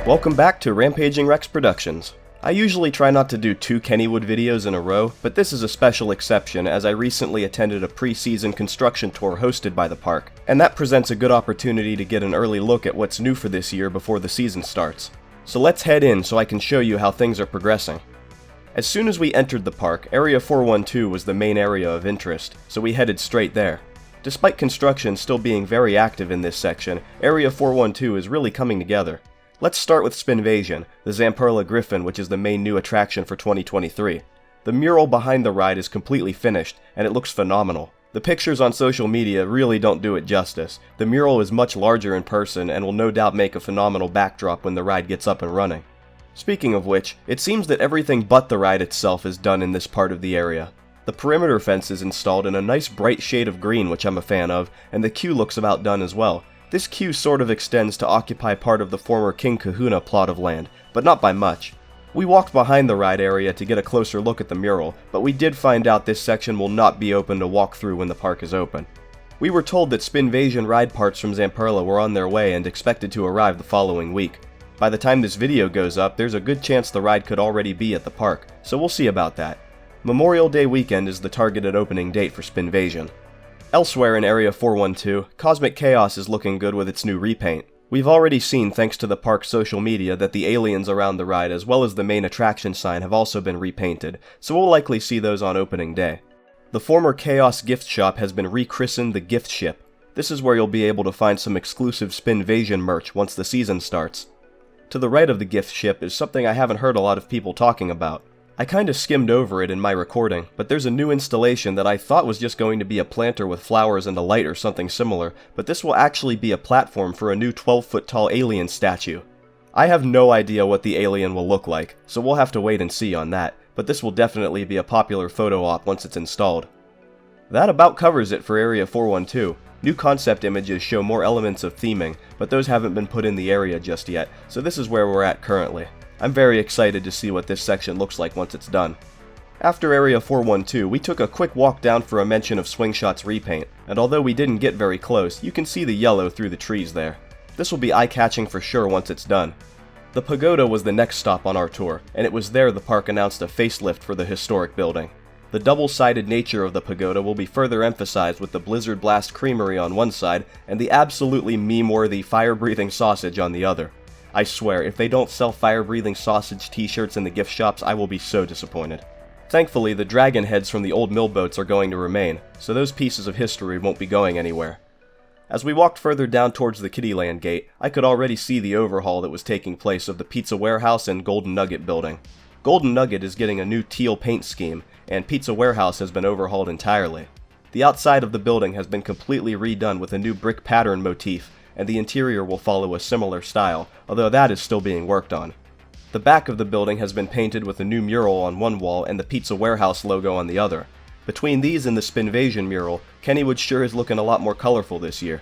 Welcome back to Rampaging Rex Productions. I usually try not to do 2 Kennywood videos in a row, but this is a special exception as I recently attended a pre-season construction tour hosted by the park, and that presents a good opportunity to get an early look at what's new for this year before the season starts. So let's head in so I can show you how things are progressing. As soon as we entered the park, Area 412 was the main area of interest, so we headed straight there. Despite construction still being very active in this section, Area 412 is really coming together. Let's start with Spinvasion, the Zamperla Griffin, which is the main new attraction for 2023. The mural behind the ride is completely finished, and it looks phenomenal. The pictures on social media really don't do it justice. The mural is much larger in person and will no doubt make a phenomenal backdrop when the ride gets up and running. Speaking of which, it seems that everything but the ride itself is done in this part of the area. The perimeter fence is installed in a nice bright shade of green, which I'm a fan of, and the queue looks about done as well. This queue sort of extends to occupy part of the former King Kahuna plot of land, but not by much. We walked behind the ride area to get a closer look at the mural, but we did find out this section will not be open to walk through when the park is open. We were told that Spinvasion ride parts from Zamperla were on their way and expected to arrive the following week. By the time this video goes up, there's a good chance the ride could already be at the park, so we'll see about that. Memorial Day weekend is the targeted opening date for Spinvasion. Elsewhere in Area 412, Cosmic Chaos is looking good with its new repaint. We've already seen, thanks to the park's social media, that the aliens around the ride as well as the main attraction sign have also been repainted, so we'll likely see those on opening day. The former Chaos gift shop has been rechristened the Gift Ship. This is where you'll be able to find some exclusive Spinvasion merch once the season starts. To the right of the gift ship is something I haven't heard a lot of people talking about. I kinda skimmed over it in my recording, but there's a new installation that I thought was just going to be a planter with flowers and a light or something similar, but this will actually be a platform for a new 12-foot tall alien statue. I have no idea what the alien will look like, so we'll have to wait and see on that, but this will definitely be a popular photo op once it's installed. That about covers it for Area 412. New concept images show more elements of theming, but those haven't been put in the area just yet, so this is where we're at currently. I'm very excited to see what this section looks like once it's done. After Area 412, we took a quick walk down for a mention of Swingshot's repaint, and although we didn't get very close, you can see the yellow through the trees there. This will be eye-catching for sure once it's done. The pagoda was the next stop on our tour, and it was there the park announced a facelift for the historic building. The double-sided nature of the pagoda will be further emphasized with the Blizzard Blast Creamery on one side and the absolutely meme-worthy fire-breathing sausage on the other. I swear, if they don't sell fire-breathing sausage t-shirts in the gift shops, I will be so disappointed. Thankfully, the dragon heads from the old mill boats are going to remain, so those pieces of history won't be going anywhere. As we walked further down towards the Kittyland gate, I could already see the overhaul that was taking place of the Pizza Warehouse and Golden Nugget building. Golden Nugget is getting a new teal paint scheme, and Pizza Warehouse has been overhauled entirely. The outside of the building has been completely redone with a new brick pattern motif, and the interior will follow a similar style, although that is still being worked on. The back of the building has been painted with a new mural on one wall and the Pizza Warehouse logo on the other. Between these and the Spinvasion mural, Kennywood sure is looking a lot more colorful this year.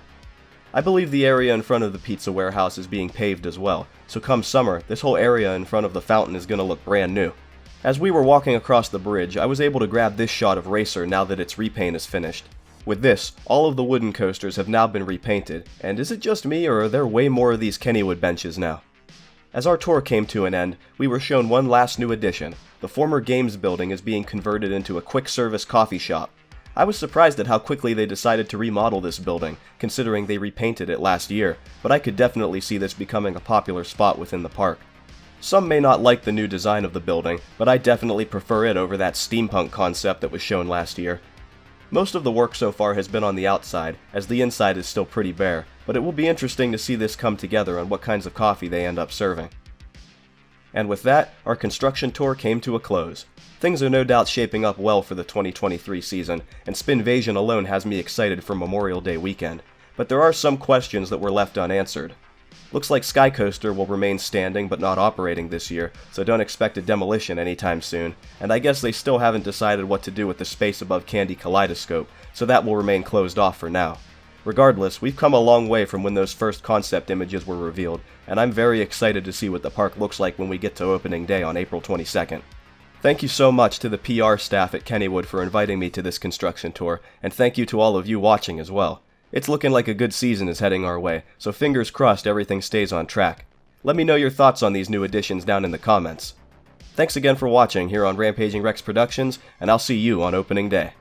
I believe the area in front of the Pizza Warehouse is being paved as well, so come summer, this whole area in front of the fountain is going to look brand new. As we were walking across the bridge, I was able to grab this shot of Racer now that its repaint is finished. With this, all of the wooden coasters have now been repainted, and is it just me or are there way more of these Kennywood benches now? As our tour came to an end, we were shown one last new addition. The former games building is being converted into a quick service coffee shop. I was surprised at how quickly they decided to remodel this building, considering they repainted it last year, but I could definitely see this becoming a popular spot within the park. Some may not like the new design of the building, but I definitely prefer it over that steampunk concept that was shown last year. Most of the work so far has been on the outside, as the inside is still pretty bare, but it will be interesting to see this come together and what kinds of coffee they end up serving. And with that, our construction tour came to a close. Things are no doubt shaping up well for the 2023 season, and Spinvasion alone has me excited for Memorial Day weekend, but there are some questions that were left unanswered. Looks like Sky Coaster will remain standing but not operating this year, so don't expect a demolition anytime soon, and I guess they still haven't decided what to do with the space above Candy Kaleidoscope, so that will remain closed off for now. Regardless, we've come a long way from when those first concept images were revealed, and I'm very excited to see what the park looks like when we get to opening day on April 22nd. Thank you so much to the PR staff at Kennywood for inviting me to this construction tour, and thank you to all of you watching as well. It's looking like a good season is heading our way, so fingers crossed everything stays on track. Let me know your thoughts on these new additions down in the comments. Thanks again for watching here on Rampaging Rex Productions, and I'll see you on opening day.